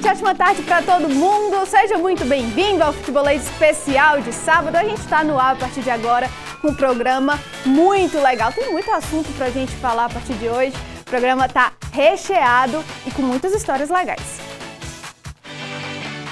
noite, ótima tarde para todo mundo. Seja muito bem-vindo ao Futebolês Especial de sábado. A gente está no ar a partir de agora com um programa muito legal. Tem muito assunto para a gente falar a partir de hoje. O programa está recheado e com muitas histórias legais.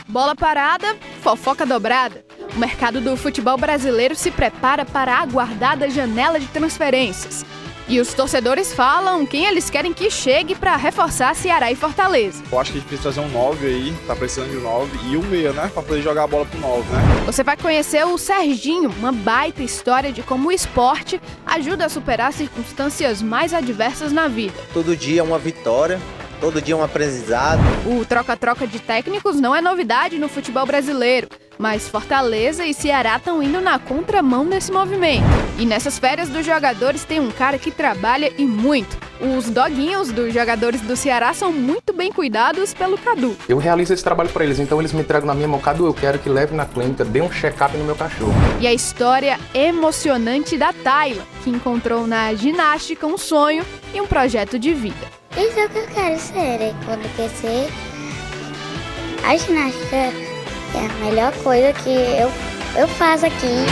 Bola parada, fofoca dobrada. O mercado do futebol brasileiro se prepara para a aguardada janela de transferências. E os torcedores falam quem eles querem que chegue para reforçar Ceará e Fortaleza. Eu acho que a gente precisa trazer um 9 aí, tá precisando de um 9 e um meia, né? Pra poder jogar a bola pro 9, né? Você vai conhecer o Serginho, uma baita história de como o esporte ajuda a superar circunstâncias mais adversas na vida. Todo dia uma vitória, todo dia um aprendizado. O troca-troca de técnicos não é novidade no futebol brasileiro, mas Fortaleza e Ceará estão indo na contramão desse movimento. E nessas férias dos jogadores tem um cara que trabalha e muito. Os doguinhos dos jogadores do Ceará são muito bem cuidados pelo Cadu. Eu realizo esse trabalho para eles, então eles me entregam na minha mão. Cadu, eu quero que leve na clínica, dê um check-up no meu cachorro. E a história emocionante da Tayla, que encontrou na ginástica um sonho e um projeto de vida. Isso é o que eu quero ser, quando crescer. A ginástica é a melhor coisa que eu faço aqui.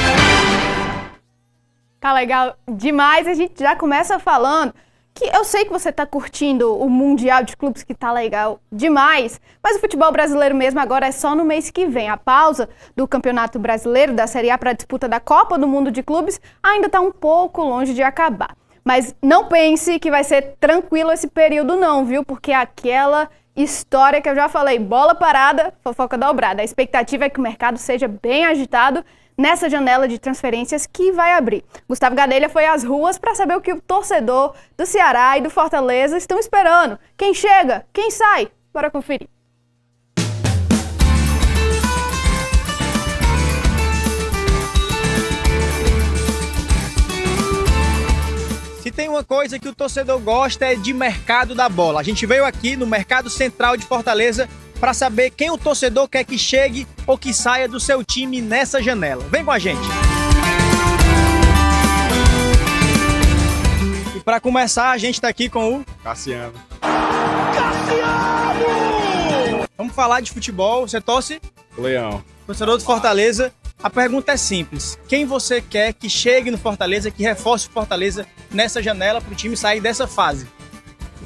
Tá legal demais, a gente já começa falando que eu sei que você tá curtindo o Mundial de Clubes, que tá legal demais, mas o futebol brasileiro mesmo agora é só no mês que vem. A pausa do Campeonato Brasileiro, da Série A para a disputa da Copa do Mundo de Clubes, ainda tá um pouco longe de acabar. Mas não pense que vai ser tranquilo esse período não, viu? Porque aquela história que eu já falei, bola parada, fofoca dobrada. A expectativa é que o mercado seja bem agitado nessa janela de transferências que vai abrir. Gustavo Gadelha foi às ruas para saber o que o torcedor do Ceará e do Fortaleza estão esperando. Quem chega? Quem sai? Bora conferir. Se tem uma coisa que o torcedor gosta é de mercado da bola. A gente veio aqui no Mercado Central de Fortaleza para saber quem o torcedor quer que chegue ou que saia do seu time nessa janela. Vem com a gente! E para começar, a gente está aqui com o Cassiano. Vamos falar de futebol. Você torce? Leão. Torcedor do Fortaleza. A pergunta é simples. Quem você quer que chegue no Fortaleza, que reforce o Fortaleza nessa janela para o time sair dessa fase?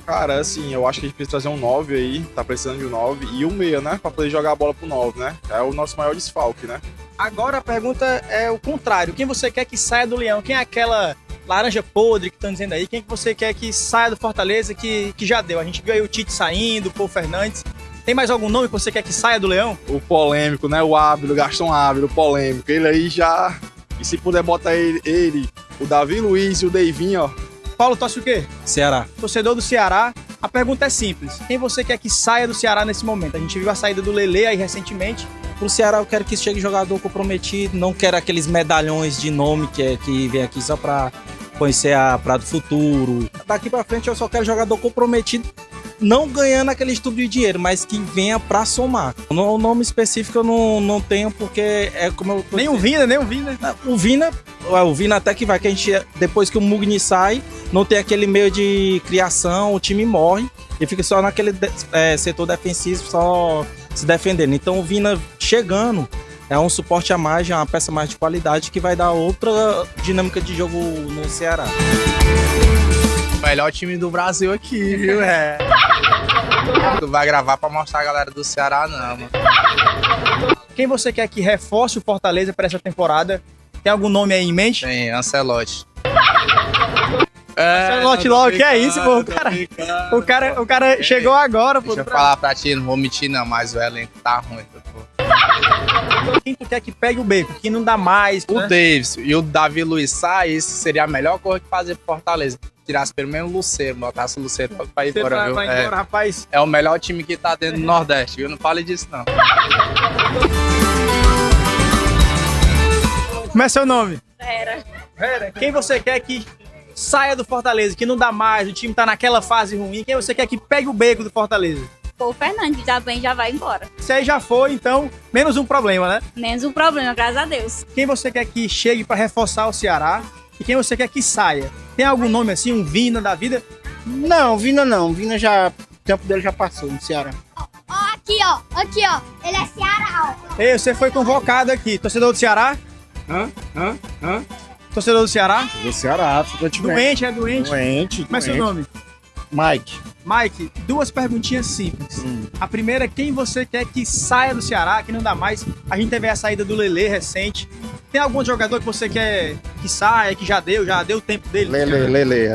Cara, assim, eu acho que a gente precisa trazer um 9 aí, tá precisando de um 9 e um meia, né? Pra poder jogar a bola pro 9, né? É o nosso maior desfalque, né? Agora a pergunta é o contrário. Quem você quer que saia do Leão? Quem é aquela laranja podre que estão dizendo aí? Quem que você quer que saia do Fortaleza que já deu? A gente viu aí o Tite saindo, o Paul Fernandes. Tem mais algum nome que você quer que saia do Leão? O polêmico, né? O Ávila, o Gaston Ávila, o polêmico. Ele aí já... E se puder botar ele, o Davi Luiz e o Deivinho, ó. Paulo, torce o quê? Ceará. Torcedor do Ceará. A pergunta é simples. Quem você quer que saia do Ceará nesse momento? A gente viu a saída do Lelê aí recentemente. Pro Ceará eu quero que chegue jogador comprometido, não quero aqueles medalhões de nome que vem aqui só pra conhecer a Praia do Futuro. Daqui pra frente eu só quero jogador comprometido, não ganhando aquele estudo de dinheiro, mas que venha pra somar. O nome específico eu não tenho, porque é como eu... Nem o Vina. O Vina até que vai, que a gente, depois que o Mugni sai, não tem aquele meio de criação, o time morre e fica só naquele setor defensivo, só se defendendo. Então o Vina chegando é um suporte a mais, é uma peça mais de qualidade que vai dar outra dinâmica de jogo no Ceará. O melhor time do Brasil aqui, viu? Tu vai gravar pra mostrar a galera do Ceará, não, mano. Quem você quer que reforce o Fortaleza para essa temporada? Tem algum nome aí em mente? Tem, Ancelotti. Ancelotti logo, que é isso, pô? O cara chegou agora, pô. Deixa eu falar pra ti, não vou mentir não, mas o elenco tá ruim, pô. Quem tu quer que pegue o beco? Que não dá mais, O né? Davis e o Davi Luiz sai, isso seria a melhor coisa que fazer pro Fortaleza. Tirasse pelo menos o Luceiro, botasse o Luceiro pra ir embora, viu? Vai embora, rapaz. É o melhor time que tá dentro do Nordeste, viu? Não fale disso, não. Como é seu nome? Vera. Quem você quer que saia do Fortaleza, que não dá mais, o time tá naquela fase ruim? Quem você quer que pegue o beco do Fortaleza? Pô, o Fernandes já vai embora. Se aí já foi, então, menos um problema, né? Menos um problema, graças a Deus. Quem você quer que chegue pra reforçar o Ceará e quem você quer que saia? Tem algum nome assim, um Vina da vida? Não, Vina não. Vina já... O tempo dele já passou no Ceará. Aqui, ó. Ele é Ceará, ó. Ei, você foi convocado aqui. Torcedor do Ceará? Torcedor do Ceará? Do Ceará, frequentemente. Doente? Doente. Como é seu nome? Mike. Mike, duas perguntinhas simples. A primeira é quem você quer que saia do Ceará, que não dá mais. A gente teve a saída do Lelê recente. Tem algum jogador que você quer que saia, que já deu o tempo dele? Lele,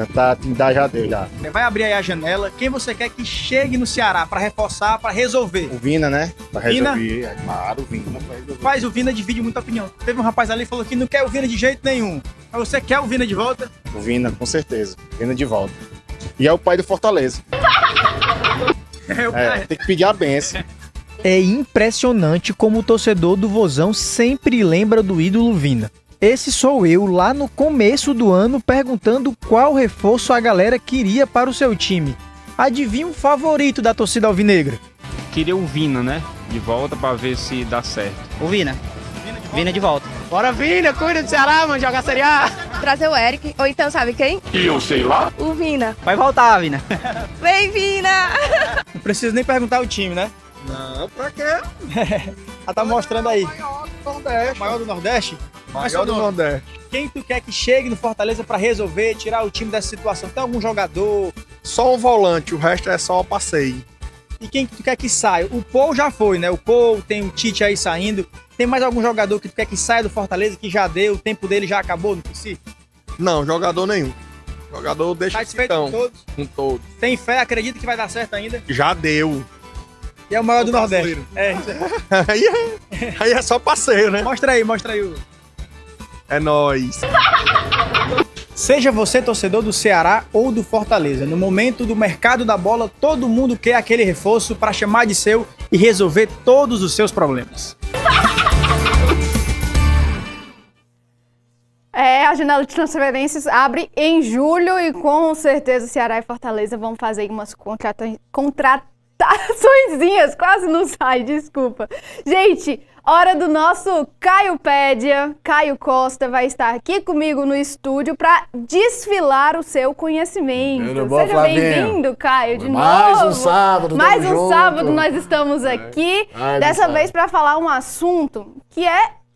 já deu já. Vai abrir aí a janela. Quem você quer que chegue no Ceará pra reforçar, pra resolver? O Vina, né? Pra Vina? resolver. É claro, o Vina pra resolver. Faz o Vina divide muita opinião. Teve um rapaz ali que falou que não quer o Vina de jeito nenhum. Mas você quer o Vina de volta? O Vina, com certeza. Vina de volta. E é o pai do Fortaleza. Tem que pedir a benção. É impressionante como o torcedor do Vozão sempre lembra do ídolo Vina. Esse sou eu lá no começo do ano perguntando qual reforço a galera queria para o seu time. Adivinha o favorito da torcida alvinegra? Queria o Vina, né? De volta pra ver se dá certo. O Vina. Vina de volta. Bora Vina, cuida do Ceará, mano, jogar Série A. Trazer o Eric, ou então sabe quem? E eu sei lá. O Vina. Vai voltar, Vina. Vem, Vina! Não precisa nem perguntar o time, né? Não, pra quê? Ela tá mostrando aí. Maior do Nordeste? Maior do Nordeste. Quem tu quer que chegue no Fortaleza pra resolver, tirar o time dessa situação? Tem algum jogador? Só um volante, o resto é só passeio. E quem que tu quer que saia? O Paul já foi, né? O Paul, tem o Tite aí saindo. Tem mais algum jogador que tu quer que saia do Fortaleza, que já deu, o tempo dele já acabou, não precisa? Não, jogador nenhum. Jogador deixa Satisfeito com todos? Com todos. Tem fé, acredita que vai dar certo ainda? Já deu. E é o maior do Nordeste. Aí é só passeio, né? Mostra aí o... É nóis. Seja você torcedor do Ceará ou do Fortaleza, no momento do mercado da bola, todo mundo quer aquele reforço para chamar de seu e resolver todos os seus problemas. A janela de transferências abre em julho e com certeza Ceará e Fortaleza vão fazer umas contrataçõezinhas, quase não sai, desculpa. Gente, hora do nosso Caiopédia. Caio Costa vai estar aqui comigo no estúdio para desfilar o seu conhecimento. Seja bem-vindo, Caio, de novo. Mais um sábado, Mais um junto. sábado nós estamos aqui, dessa vez para falar um assunto que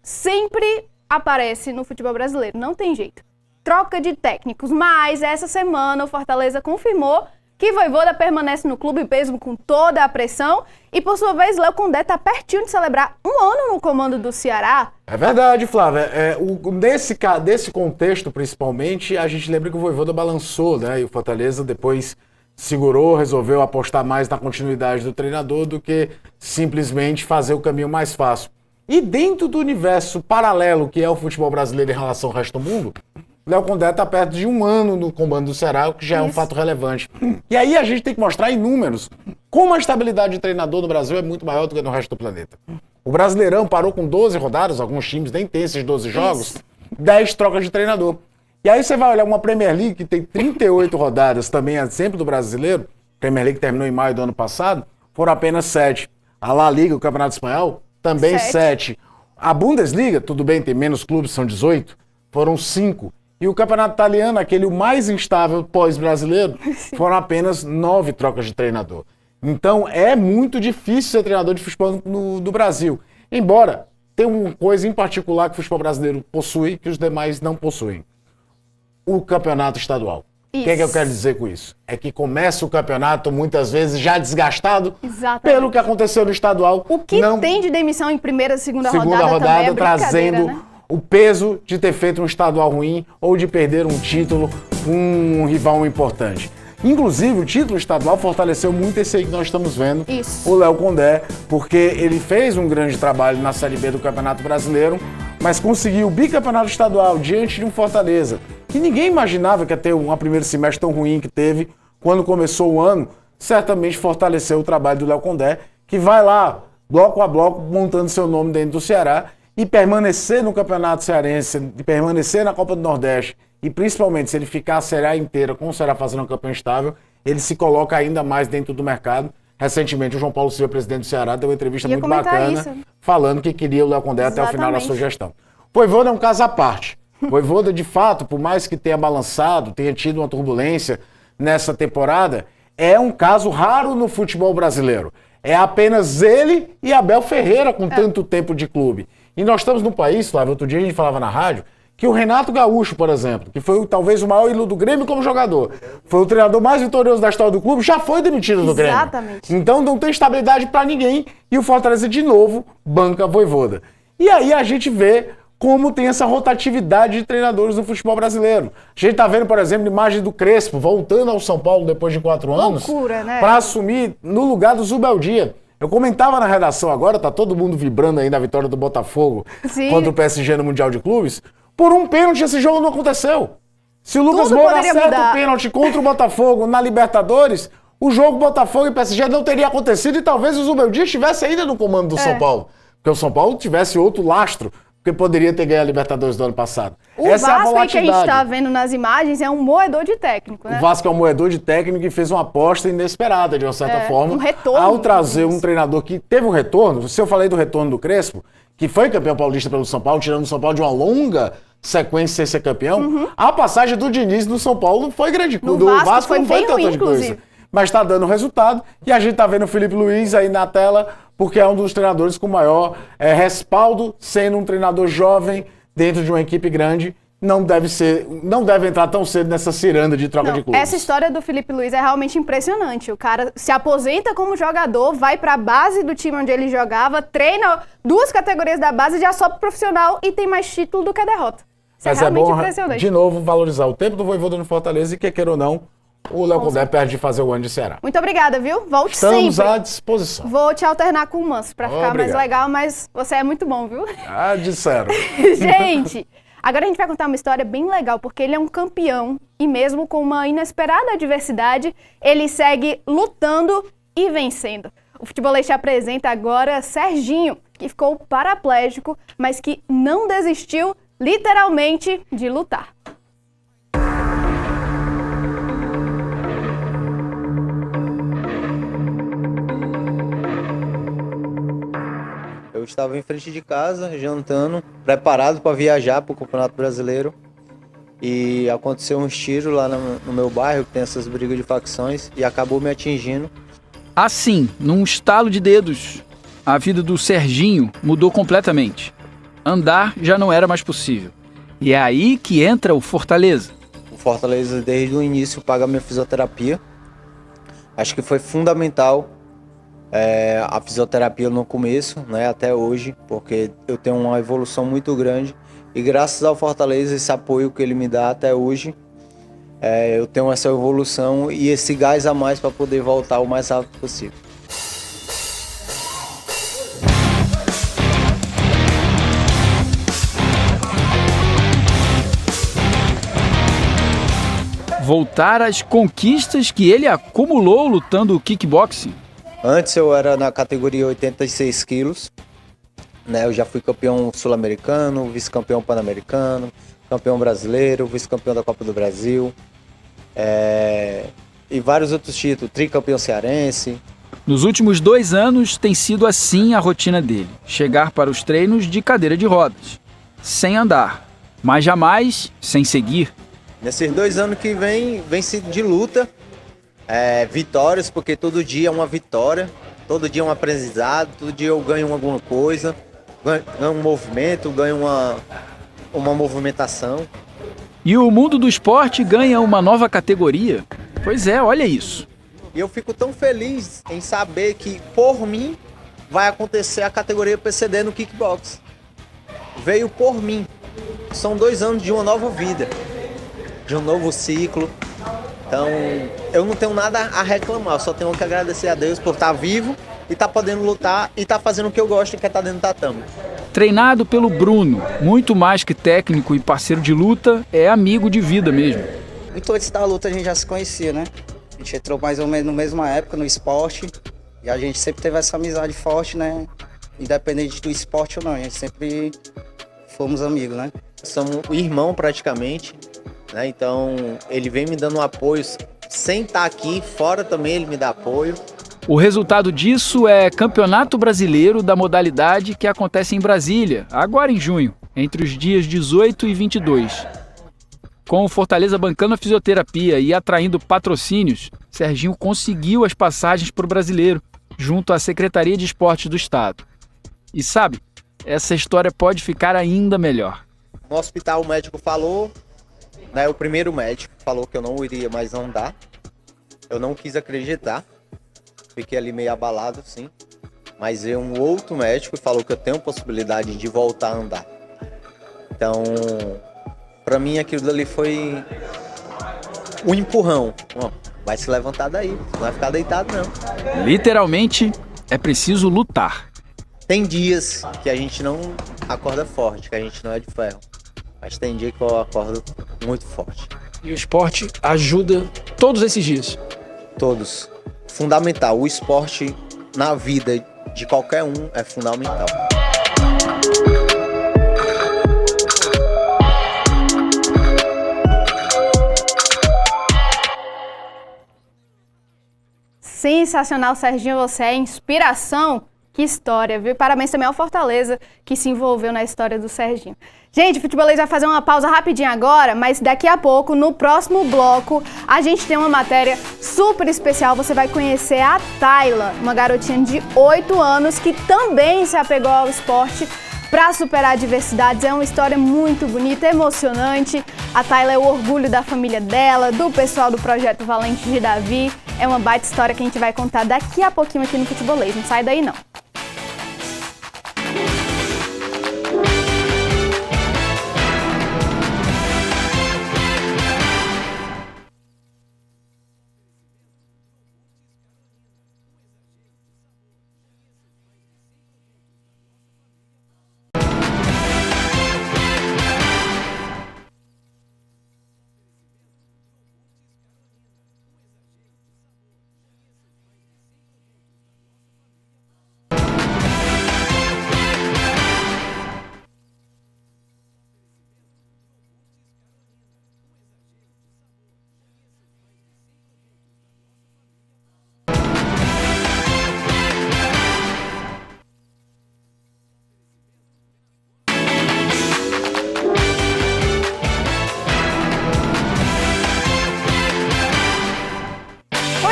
sempre aparece no futebol brasileiro, não tem jeito. Troca de técnicos, mas essa semana o Fortaleza confirmou que Vojvoda permanece no clube mesmo com toda a pressão e, por sua vez, Léo Condé está pertinho de celebrar um ano no comando do Ceará. É verdade, Flávia. Desse contexto, principalmente, a gente lembra que o Vojvoda balançou, né? E o Fortaleza depois segurou, resolveu apostar mais na continuidade do treinador do que simplesmente fazer o caminho mais fácil. E dentro do universo paralelo que é o futebol brasileiro em relação ao resto do mundo, Léo Condé está perto de um ano no comando do Ceará, o que já é um fato relevante. E aí a gente tem que mostrar em números como a estabilidade de treinador no Brasil é muito maior do que no resto do planeta. O Brasileirão parou com 12 rodadas, alguns times nem têm esses 12 jogos, 10 trocas de treinador. E aí você vai olhar uma Premier League que tem 38 rodadas, também é exemplo do brasileiro, a Premier League terminou em maio do ano passado, foram apenas 7. A La Liga, o Campeonato Espanhol, também 7. A Bundesliga, tudo bem, tem menos clubes, são 18, foram 5. E o campeonato italiano, aquele o mais instável pós-brasileiro, foram apenas 9 trocas de treinador. Então é muito difícil ser treinador de futebol do Brasil. Embora tenha uma coisa em particular que o futebol brasileiro possui, que os demais não possuem. O campeonato estadual. O que é que eu quero dizer com isso? É que começa o campeonato muitas vezes já desgastado pelo que aconteceu no estadual. O que tem de demissão em primeira e segunda rodada também é trazendo, né? O peso de ter feito um estadual ruim ou de perder um título com um rival importante. Inclusive, o título estadual fortaleceu muito esse aí que nós estamos vendo, o Léo Condé, porque ele fez um grande trabalho na Série B do Campeonato Brasileiro, mas conseguiu o bicampeonato estadual diante de um Fortaleza, que ninguém imaginava que ia ter um primeiro semestre tão ruim que teve quando começou o ano. Certamente fortaleceu o trabalho do Léo Condé, que vai lá, bloco a bloco, montando seu nome dentro do Ceará, e permanecer no Campeonato Cearense, e permanecer na Copa do Nordeste, e principalmente se ele ficar a Série A inteira com o Ceará fazendo uma campanha estável, ele se coloca ainda mais dentro do mercado. Recentemente o João Paulo Silva, presidente do Ceará, deu uma entrevista muito bacana, falando que queria o Léo Condé até o final da sua gestão. Vojvoda é um caso à parte. Vojvoda, de fato, por mais que tenha balançado, tenha tido uma turbulência nessa temporada, é um caso raro no futebol brasileiro. É apenas ele e Abel Ferreira com tanto tempo de clube. E nós estamos num país, Flávio, outro dia a gente falava na rádio, que o Renato Gaúcho, por exemplo, que foi talvez o maior ídolo do Grêmio como jogador, foi o treinador mais vitorioso da história do clube, já foi demitido do Grêmio. Exatamente. Então não tem estabilidade para ninguém e o Fortaleza de novo banca a Vojvoda. E aí a gente vê como tem essa rotatividade de treinadores no futebol brasileiro. A gente tá vendo, por exemplo, a imagem do Crespo voltando ao São Paulo depois de 4 anos. Loucura, né? Para assumir no lugar do Zubeldia. Eu comentava na redação agora, tá todo mundo vibrando aí na vitória do Botafogo contra o PSG no Mundial de Clubes. Por um pênalti esse jogo não aconteceu. Se o Lucas Moura acerta o pênalti contra o Botafogo na Libertadores, o jogo Botafogo e PSG não teria acontecido e talvez o Zubeldia estivesse ainda no comando do São Paulo. Porque o São Paulo tivesse outro lastro, porque poderia ter ganho a Libertadores do ano passado. Essa Vasco é a que a gente está vendo nas imagens é um moedor de técnico, né? O Vasco é um moedor de técnico e fez uma aposta inesperada, de uma certa forma. Um retorno. Ao trazer um treinador que teve um retorno, se eu falei do retorno do Crespo, que foi campeão paulista pelo São Paulo, tirando o São Paulo de uma longa sequência sem ser campeão, a passagem do Diniz no São Paulo foi grande. No do Vasco foi não foi bem tanta ruim, de inclusive. coisa. Mas está dando resultado e a gente está vendo o Felipe Luiz aí na tela, porque é um dos treinadores com maior respaldo, sendo um treinador jovem dentro de uma equipe grande. Não deve entrar tão cedo nessa ciranda de troca de clubes. Essa história do Felipe Luiz é realmente impressionante. O cara se aposenta como jogador, vai para a base do time onde ele jogava, treina 2 categorias da base, já sobe profissional e tem mais título do que a derrota. Isso Mas é realmente bom, impressionante. de novo, valorizar o tempo do Vojvoda no Fortaleza e, quer ou não, o Léo Condé perde de fazer o ano de Ceará. Muito obrigada, viu? Volte Estamos sempre. à disposição. Vou te alternar com o Manso pra ficar mais Obrigado. legal, mas você é muito bom, viu? Ah, disseram. Gente, agora a gente vai contar uma história bem legal, porque ele é um campeão e mesmo com uma inesperada adversidade, ele segue lutando e vencendo. O Futebolês te apresenta agora Serginho, que ficou paraplégico, mas que não desistiu, literalmente, de lutar. Eu estava em frente de casa, jantando, preparado para viajar para o Campeonato Brasileiro. E aconteceu uns tiros lá no meu bairro, que tem essas brigas de facções, e acabou me atingindo. Assim, num estalo de dedos, a vida do Serginho mudou completamente. Andar já não era mais possível. E é aí que entra o Fortaleza. O Fortaleza, desde o início, paga minha fisioterapia. Acho que foi fundamental a fisioterapia no começo, né, até hoje, porque eu tenho uma evolução muito grande. E graças ao Fortaleza, esse apoio que ele me dá até hoje, eu tenho essa evolução e esse gás a mais para poder voltar o mais rápido possível. Voltar às conquistas que ele acumulou lutando kickboxing. Antes eu era na categoria 86 quilos, né? Eu já fui campeão sul-americano, vice-campeão pan-americano, campeão brasileiro, vice-campeão da Copa do Brasil, e vários outros títulos, tricampeão cearense. Nos últimos 2 anos tem sido assim a rotina dele, chegar para os treinos de cadeira de rodas, sem andar, mas jamais sem seguir. Nesses 2 anos que vem sido de luta, vitórias, porque todo dia é uma vitória, todo dia é um aprendizado, todo dia eu ganho alguma coisa, ganho um movimento, ganho uma movimentação. E o mundo do esporte ganha uma nova categoria. Pois é, olha isso. E eu fico tão feliz em saber que, por mim, vai acontecer a categoria PCD no kickbox. Veio por mim. São 2 anos de uma nova vida, de um novo ciclo. Então, eu não tenho nada a reclamar, eu só tenho que agradecer a Deus por estar vivo e estar podendo lutar e estar fazendo o que eu gosto, que é estar dentro do tatame. Treinado pelo Bruno, muito mais que técnico e parceiro de luta, é amigo de vida mesmo. Muito antes da luta a gente já se conhecia, né? A gente entrou mais ou menos na mesma época no esporte e a gente sempre teve essa amizade forte, né? Independente do esporte ou não, a gente sempre fomos amigos, né? Somos irmão praticamente, né? Então ele vem me dando um apoio sem estar aqui, fora também ele me dá apoio. O resultado disso é Campeonato Brasileiro da modalidade que acontece em Brasília, agora em junho, entre os dias 18 e 22. Com o Fortaleza bancando a fisioterapia e atraindo patrocínios, Serginho conseguiu as passagens para o Brasileiro, junto à Secretaria de Esportes do Estado. E sabe, essa história pode ficar ainda melhor. No hospital o médico falou, né, o primeiro médico falou que eu não iria mais andar. Eu não quis acreditar, fiquei ali meio abalado, sim. Mas veio um outro médico e falou que eu tenho possibilidade de voltar a andar. Então, pra mim aquilo dali foi um empurrão. Ó, vai se levantar daí, não vai ficar deitado não. Literalmente, é preciso lutar. Tem dias que a gente não acorda forte, que a gente não é de ferro. Mas tem dia que eu acordo muito forte. E o esporte ajuda todos esses dias? Todos. Fundamental. O esporte na vida de qualquer um é fundamental. Sensacional, Serginho, você é inspiração. Que história, viu? Parabéns também ao Fortaleza, que se envolveu na história do Serginho. Gente, o Futebolês vai fazer uma pausa rapidinho agora, mas daqui a pouco, no próximo bloco, a gente tem uma matéria super especial. Você vai conhecer a Tayla, uma garotinha de 8 anos que também se apegou ao esporte para superar adversidades. É uma história muito bonita, emocionante. A Tayla é o orgulho da família dela, do pessoal do Projeto Valente de Davi. É uma baita história que a gente vai contar daqui a pouquinho aqui no Futebolês. Não sai daí, não.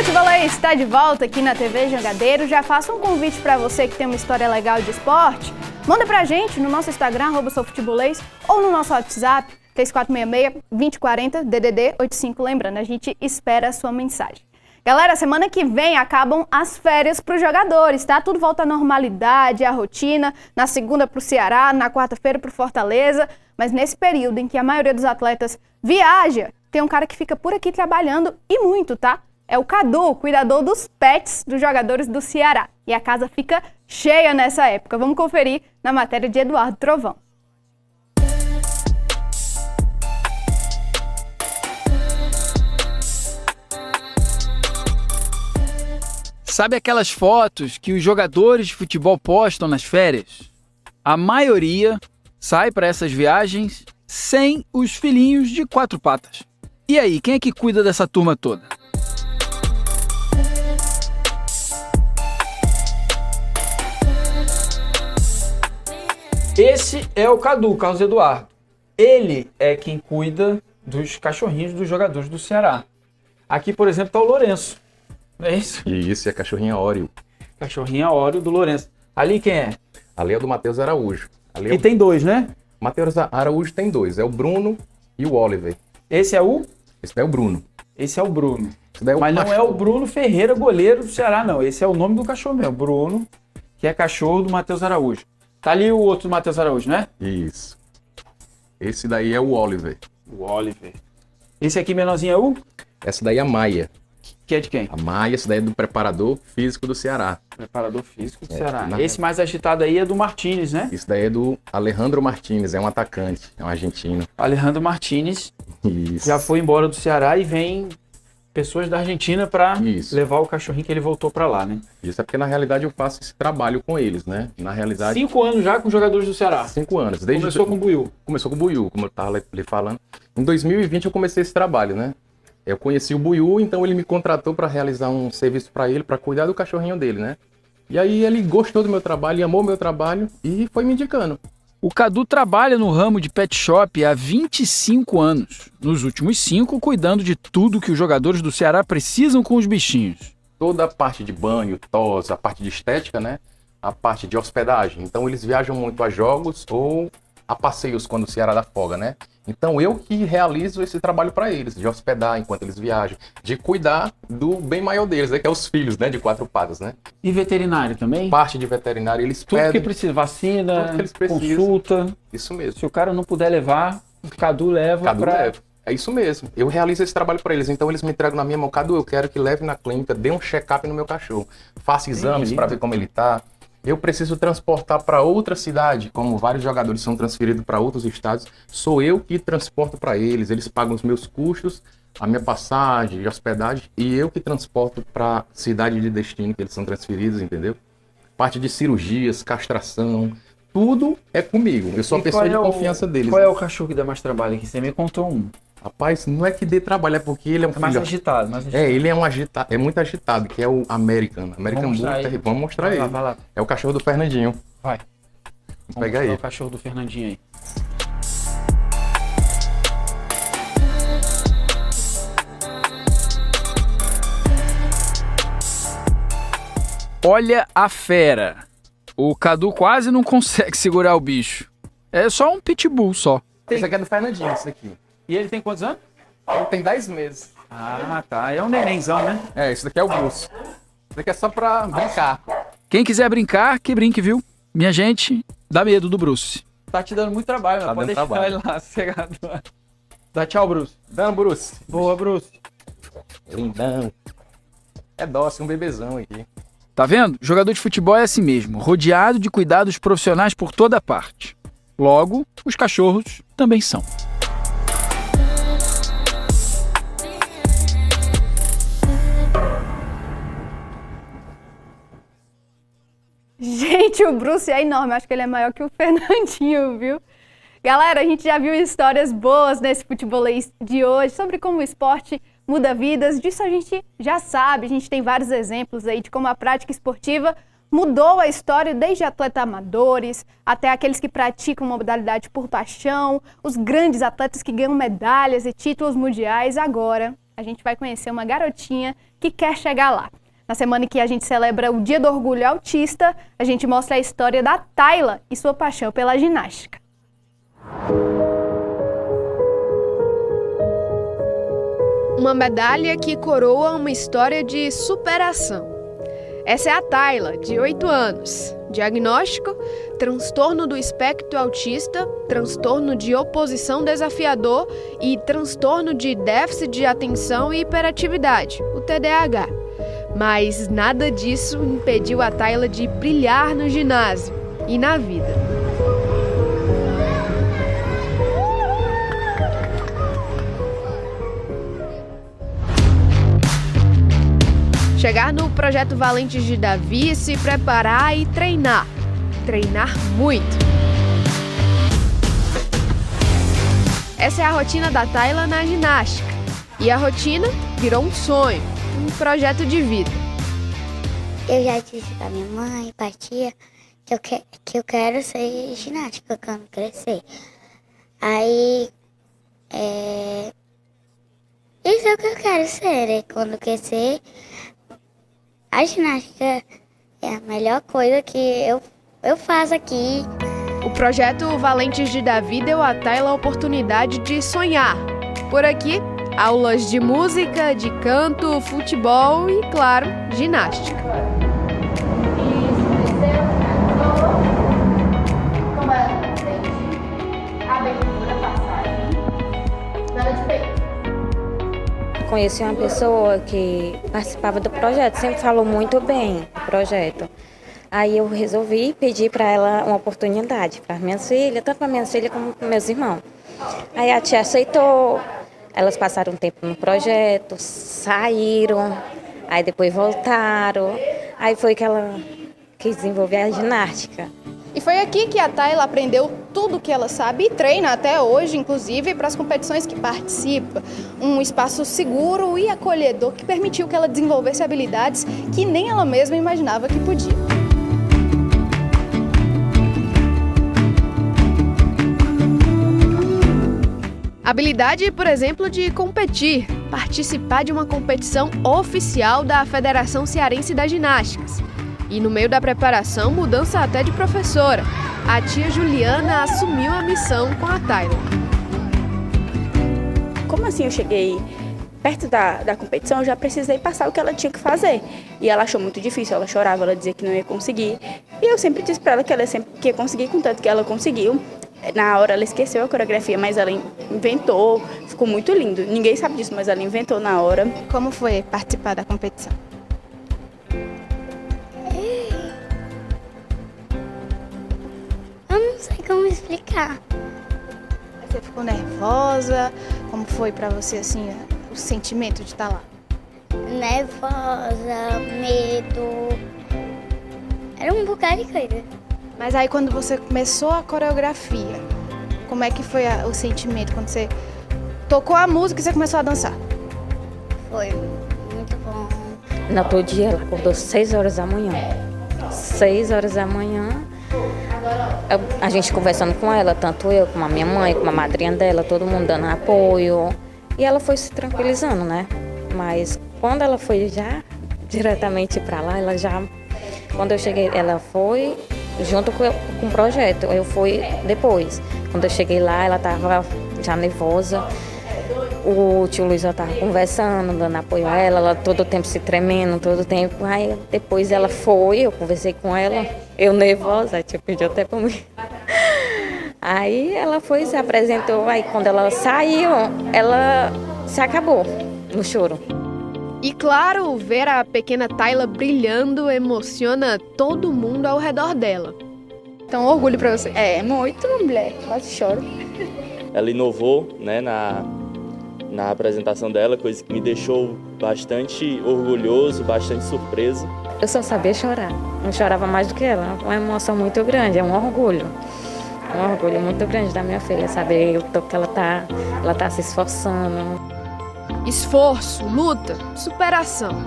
Futebolês está de volta aqui na TV Jangadeiro. Já faço um convite para você que tem uma história legal de esporte. Manda pra gente no nosso Instagram, @soufutebolês, ou no nosso WhatsApp, 3466-2040, DDD 85. Lembrando, a gente espera a sua mensagem. Galera, semana que vem acabam as férias para os jogadores, tá? Tudo volta à normalidade, à rotina. Na segunda para o Ceará, na quarta-feira para o Fortaleza. Mas nesse período em que a maioria dos atletas viaja, tem um cara que fica por aqui trabalhando e muito, tá? É o Cadu, cuidador dos pets dos jogadores do Ceará. E a casa fica cheia nessa época. Vamos conferir na matéria de Eduardo Trovão. Sabe aquelas fotos que os jogadores de futebol postam nas férias? A maioria sai para essas viagens sem os filhinhos de 4 patas. E aí, quem é que cuida dessa turma toda? Esse é o Cadu, Carlos Eduardo. Ele é quem cuida dos cachorrinhos dos jogadores do Ceará. Aqui, por exemplo, está o Lourenço. Não é isso? Isso, é a cachorrinha Óreo. Cachorrinha Óreo do Lourenço. Ali quem é? Ali é o do Matheus Araújo. E tem 2, né? Matheus Araújo tem 2, é o Bruno e o Oliver. Esse é o? Esse daí é o Bruno. Esse é o Bruno. É o Mas não é o Bruno Ferreira, goleiro do Ceará, não. Esse é o nome do cachorro mesmo. Bruno, que é cachorro do Matheus Araújo. Tá ali o outro do Matheus Araújo, né? Isso. Esse daí é o Oliver. O Oliver. Esse aqui menorzinho é o? Essa daí é a Maia. Que é de quem? A Maia, essa daí é do preparador físico do Ceará. Preparador físico do Ceará. Esse mais agitado aí é do Martínez, né? Isso daí é do Alejandro Martínez, é um atacante, é um argentino. Alejandro Martínez. Isso. Já foi embora do Ceará e vem pessoas da Argentina para levar o cachorrinho que ele voltou para lá, né? Isso é porque na realidade eu faço esse trabalho com eles, né? Na realidade... 5 anos já com jogadores do Ceará? 5 anos. Começou com o Buiú? Começou com o Buiú, como eu estava lhe falando. Em 2020 eu comecei esse trabalho, né? Eu conheci o Buiú, então ele me contratou para realizar um serviço para ele, para cuidar do cachorrinho dele, né? E aí ele gostou do meu trabalho, amou meu trabalho e foi me indicando. O Cadu trabalha no ramo de pet shop há 25 anos. Nos últimos 5, cuidando de tudo que os jogadores do Ceará precisam com os bichinhos. Toda a parte de banho, tosa, a parte de estética, né? A parte de hospedagem. Então eles viajam muito a jogos ou a passeios quando o Ceará dá folga, né? Então eu que realizo esse trabalho para eles, de hospedar enquanto eles viajam, de cuidar do bem maior deles, né? Que é os filhos, né? De 4 patas, né? E veterinário também? Parte de veterinário, eles Tudo pedem. que precisa, vacina, Tudo que eles precisam. consulta. Isso mesmo. Se o cara não puder levar, o Cadu leva leva. É isso mesmo. Eu realizo esse trabalho para eles. Então eles me entregam na minha mão. Cadu, eu quero que leve na clínica, dê um check-up no meu cachorro. Faça exames para ver como ele tá. Eu preciso transportar para outra cidade, como vários jogadores são transferidos para outros estados. Sou eu que transporto para eles. Eles pagam os meus custos, a minha passagem de hospedagem, e eu que transporto para a cidade de destino que eles são transferidos, entendeu? Parte de cirurgias, castração, tudo é comigo. Eu sou a pessoa de confiança deles. Qual é o cachorro que dá mais trabalho aqui? Você me contou um. Rapaz, não é que dê trabalho, é porque ele é um filho... mais agitado. Ele é é muito agitado, que é o American Bull. Vamos mostrar ele. Vai lá. É o cachorro do Fernandinho. Vai. Vamos pegar ele. O cachorro do Fernandinho aí. Olha a fera. O Cadu quase não consegue segurar o bicho. É só um pitbull só. Esse aqui é do Fernandinho, esse daqui. E ele tem quantos anos? Ele tem 10 meses. Ah, tá. É um nenenzão, né? É, esse daqui é o Bruce. Esse daqui é só pra brincar. Quem quiser brincar, que brinque, viu? Minha gente, dá medo do Bruce. Tá te dando muito trabalho, Tá né? Pode dando deixar trabalho. ele lá, sossegado. Dá tchau, Bruce. Dando, Bruce. Boa, Bruce. Lindão. É dócil, um bebezão aqui. Tá vendo? Jogador de futebol é assim mesmo, rodeado de cuidados profissionais por toda parte. Logo, os cachorros também são. Gente, o Bruce é enorme. Acho que ele é maior que o Fernandinho, viu? Galera, a gente já viu histórias boas nesse futebolês de hoje sobre como o esporte muda vidas. Disso a gente já sabe. A gente tem vários exemplos aí de como a prática esportiva mudou a história desde atletas amadores até aqueles que praticam uma modalidade por paixão, os grandes atletas que ganham medalhas e títulos mundiais. Agora, a gente vai conhecer uma garotinha que quer chegar lá. Na semana em que a gente celebra o Dia do Orgulho Autista, a gente mostra a história da Tayla e sua paixão pela ginástica. Uma medalha que coroa uma história de superação. Essa é a Tayla, de 8 anos. Diagnóstico: transtorno do espectro autista, transtorno de oposição desafiador e transtorno de déficit de atenção e hiperatividade, o TDAH. Mas nada disso impediu a Tayla de brilhar no ginásio e na vida. Chegar no Projeto Valentes de Davi, se preparar e treinar. Treinar muito. Essa é a rotina da Tayla na ginástica. E a rotina virou um sonho, um projeto de vida. Eu já disse pra minha mãe, pra tia, que eu quero ser ginástica quando crescer. Aí, isso é o que eu quero ser, né? Quando crescer. A ginástica é a melhor coisa que eu faço aqui. O projeto Valentes de Davi deu a Tayla a oportunidade de sonhar. Por aqui, aulas de música, de canto, futebol e, claro, ginástica. Conheci uma pessoa que participava do projeto, sempre falou muito bem do projeto. Aí eu resolvi pedir para ela uma oportunidade para minhas filhas, tanto para minhas filhas como para meus irmãos. Aí a tia aceitou, elas passaram um tempo no projeto, saíram, aí depois voltaram, aí foi que ela quis desenvolver a ginástica. E foi aqui que a Tayla aprendeu tudo o que ela sabe e treina até hoje, inclusive para as competições que participa. Um espaço seguro e acolhedor que permitiu que ela desenvolvesse habilidades que nem ela mesma imaginava que podia. Habilidade, por exemplo, de competir, participar de uma competição oficial da Federação Cearense das Ginásticas. E no meio da preparação, mudança até de professora. A tia Juliana assumiu a missão com a Tayla. Como assim eu cheguei perto da competição, eu já precisei passar o que ela tinha que fazer. E ela achou muito difícil, ela chorava, ela dizia que não ia conseguir. E eu sempre disse pra ela que ela sempre ia conseguir, contanto que ela conseguiu. Na hora ela esqueceu a coreografia, mas ela inventou, ficou muito lindo. Ninguém sabe disso, mas ela inventou na hora. Como foi participar da competição? Eu não sei como explicar. Você ficou nervosa? Como foi pra você, assim, o sentimento de estar lá? Nervosa, medo. Era um bocado de coisa. Mas aí quando você começou a coreografia, como é que foi o sentimento quando você tocou a música e você começou a dançar? Foi muito bom. No outro dia ela acordou 6 horas da manhã. 6 horas da manhã, a gente conversando com ela, tanto eu como a minha mãe, como a madrinha dela, todo mundo dando apoio. E ela foi se tranquilizando, né? Mas quando ela foi já diretamente pra lá, ela já... Quando eu cheguei, ela foi junto com o projeto, eu fui depois. Quando eu cheguei lá, ela estava já nervosa. O tio Luiz estava conversando, dando apoio a ela todo o tempo se tremendo, todo o tempo. Aí depois ela foi, eu conversei com ela, eu nervosa, tinha pedido até para mim. Aí ela foi, se apresentou, aí quando ela saiu, ela se acabou no choro. E claro, ver a pequena Tayla brilhando emociona todo mundo ao redor dela. Então, orgulho pra você. É, muito, mulher, quase choro. Ela inovou, né, na apresentação dela, coisa que me deixou bastante orgulhoso, bastante surpreso. Eu só sabia chorar, não chorava mais do que ela. Uma emoção muito grande, é um orgulho. Um orgulho muito grande da minha filha, saber o tanto que ela tá se esforçando. Esforço, luta, superação.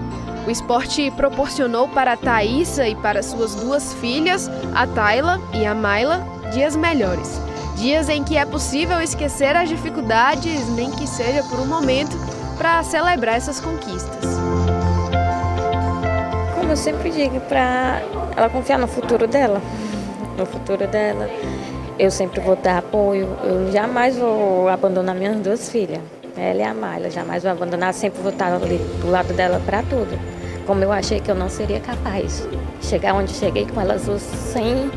O esporte proporcionou para a Thaísa e para suas 2 filhas, a Tayla e a Mayla, dias melhores. Dias em que é possível esquecer as dificuldades, nem que seja por um momento, para celebrar essas conquistas. Como eu sempre digo, para ela confiar no futuro dela. No futuro dela, eu sempre vou dar apoio, eu jamais vou abandonar minhas 2 filhas. Ela e a Mayla, jamais vou abandonar, sempre vou estar ali do lado dela para tudo. Como eu achei que eu não seria capaz de chegar onde cheguei com elas 2 sem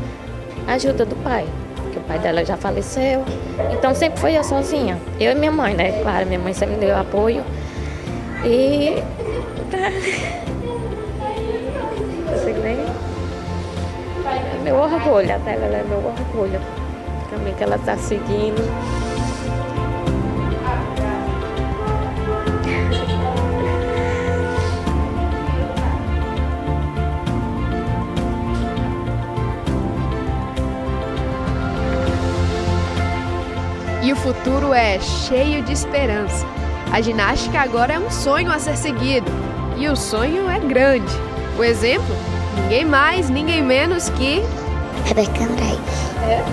a ajuda do pai. Porque o pai dela já faleceu, então sempre foi eu sozinha. Eu e minha mãe, né? Claro, minha mãe sempre me deu apoio. E... é meu orgulho, até ela é meu orgulho. O caminho que ela está seguindo. E o futuro é cheio de esperança. A ginástica agora é um sonho a ser seguido. E o sonho é grande. O exemplo? Ninguém mais, ninguém menos que... Rebeca Andrade. É?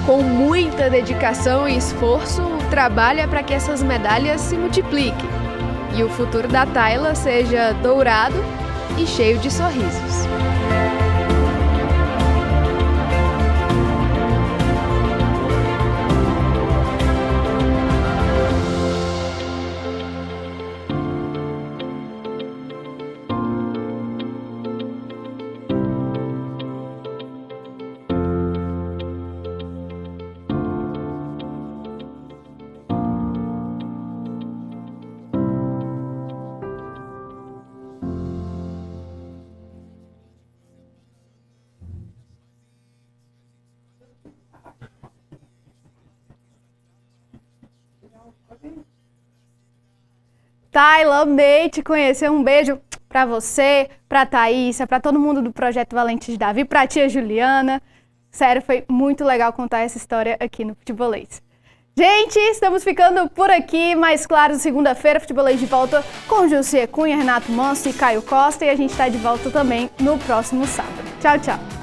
Com muita dedicação e esforço, trabalha para que essas medalhas se multipliquem. E o futuro da Tayla seja dourado e cheio de sorrisos. Tayla, amei te conhecer. Um beijo pra você, pra Thaísa, pra todo mundo do Projeto Valentes de Davi, pra tia Juliana. Sério, foi muito legal contar essa história aqui no Futebolês. Gente, estamos ficando por aqui, mas claro, segunda-feira, Futebolês de volta com José Cunha, Renato Manso e Caio Costa. E a gente tá de volta também no próximo sábado. Tchau, tchau.